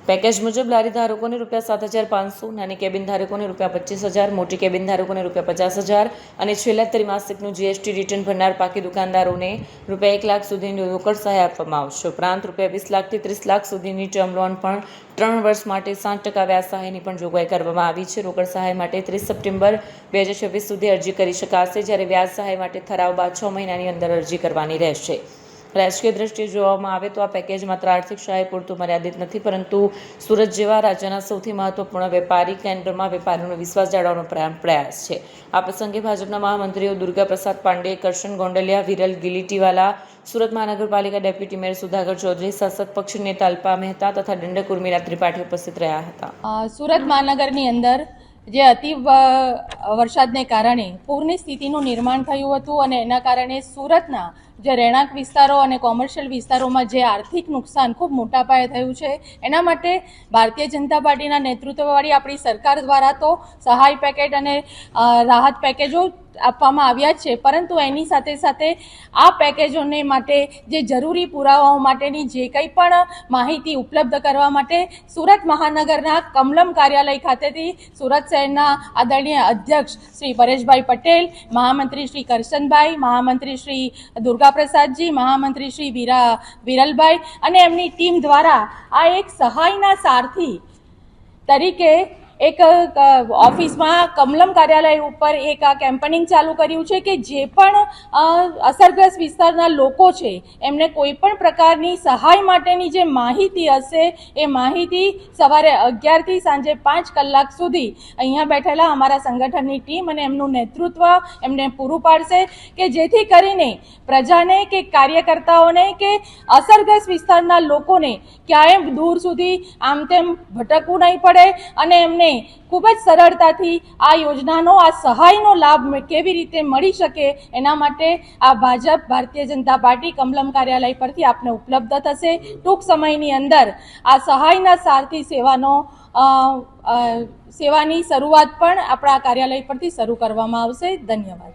Package મુજબ લારી ધારકોને ₹7,500, નાની કેબિન ધારકોને ₹25,000, મોટી કેબિન ધારકોને ₹50,000 અને છેલ્લા ત્રિમાસિકનું GST રિટર્ન ભરનાર પાકી દુકાનદારોને ₹1 લાખ સુધીની રોકડ સહાય આપવામાં આવશે. ઉપરાંત ₹20 લાખથી 30 લાખ સુધીની ટર્મ લોન પણ 3 વર્ષ માટે 7% વ્યાજ સહાયની પણ જોગવાઈ કરવામાં આવી છે. રોકડ સહાય માટે 30 સપ્ટેમ્બર 2026 સુધી અરજી કરી શકાશે, જ્યારે વ્યાજ સહાય માટે ઠરાવ બાદ 6 મહિનાની અંદર અરજી કરવાની રહેશે. રાજકીય દ્રષ્ટિએ જોવામાં આવે તો આ પેકેજ માત્ર આર્થિક સહાય પૂરતું મર્યાદિત નથી, પરંતુ સુરત જેવા રાજ્યના સૌથી મહત્વપૂર્ણ વેપારી કેન્દ્રમાં વેપારીઓનો વિશ્વાસ જાળવવાનો પ્રયાસ છે. આ પ્રસંગે ભાજપના મહામંત્રીઓ દુર્ગા પ્રસાદ પાંડે, કરશન ગોંડલિયા, વિરલ ગિલીટીવાલા, સુરત મહાનગરપાલિકા ડેપ્યુટી મેયર સુધાકર ચૌધરી, શાસક પક્ષ નેતા અલ્પા મહેતા તથા દંડક ઉર્મિલા ત્રિપાઠી ઉપસ્થિત રહ્યા હતા. સુરત મહાનગરની અંદર જે અતિ વરસાદને કારણે પૂરની સ્થિતિનું નિર્માણ થયું હતું અને એના કારણે સુરતના જે રહેણાંક વિસ્તારો અને કોમર્શિયલ વિસ્તારોમાં જે આર્થિક નુકસાન ખૂબ મોટા પાયે થયું છે, એના માટે ભારતીય જનતા પાર્ટીના નેતૃત્વવાળી આપણી સરકાર દ્વારા તો સહાય પેકેજ અને રાહત પેકેજો આપવામાં આવ્યા છે, પરંતુ એની સાથે સાથે આ પેકેજોને માટે જે જરૂરી પુરાવાઓ માટેની જે કંઈ પણ માહિતી ઉપલબ્ધ કરવા માટે સુરત મહાનગરના કમલમ કાર્યાલય ખાતેથી સુરત શહેરના આદરણીય અધ્યક્ષ શ્રી પરેશભાઈ પટેલ, મહામંત્રી શ્રી કરશનભાઈ, મહામંત્રી શ્રી દુર્ગાપ્રસાદજી, મહામંત્રી શ્રી વિરલભાઈ અને એમની ટીમ દ્વારા આ એક સહાયના સારથી તરીકે એક ઓફિસમાં કમલમ કાર્યાલય ઉપર એક આ કેમ્પેનિંગ ચાલુ કર્યું છે કે જે પણ અસરગ્રસ્ત વિસ્તારના લોકો છે એમને કોઈ પણ પ્રકારની સહાય માટેની જે માહિતી હશે એ માહિતી સવારે 11થી સાંજે 5 કલાક સુધી અહીંયા બેઠેલા અમારા સંગઠનની ટીમ અને એમનું નેતૃત્વ એમને પૂરું પાડશે કે જેથી કરીને પ્રજાને કે કાર્યકર્તાઓને કે અસરગ્રસ્ત વિસ્તારના લોકોને ક્યાંય દૂર સુધી આમ તેમ ભટકવું નહીં પડે અને એમને ખૂબ જ સરળતાથી આ યોજનાનો, આ સહાયનો લાભ કેવી રીતે મળી શકે એના માટે આ ભારતીય જનતા પાર્ટી કમલમ કાર્યાલય પરથી આપને ઉપલબ્ધ થશે. ટૂંક સમયની અંદર આ સહાયના સારથી સેવાની શરૂઆત પણ આપણા કાર્યાલય પરથી શરૂ કરવામાં આવશે. ધન્યવાદ.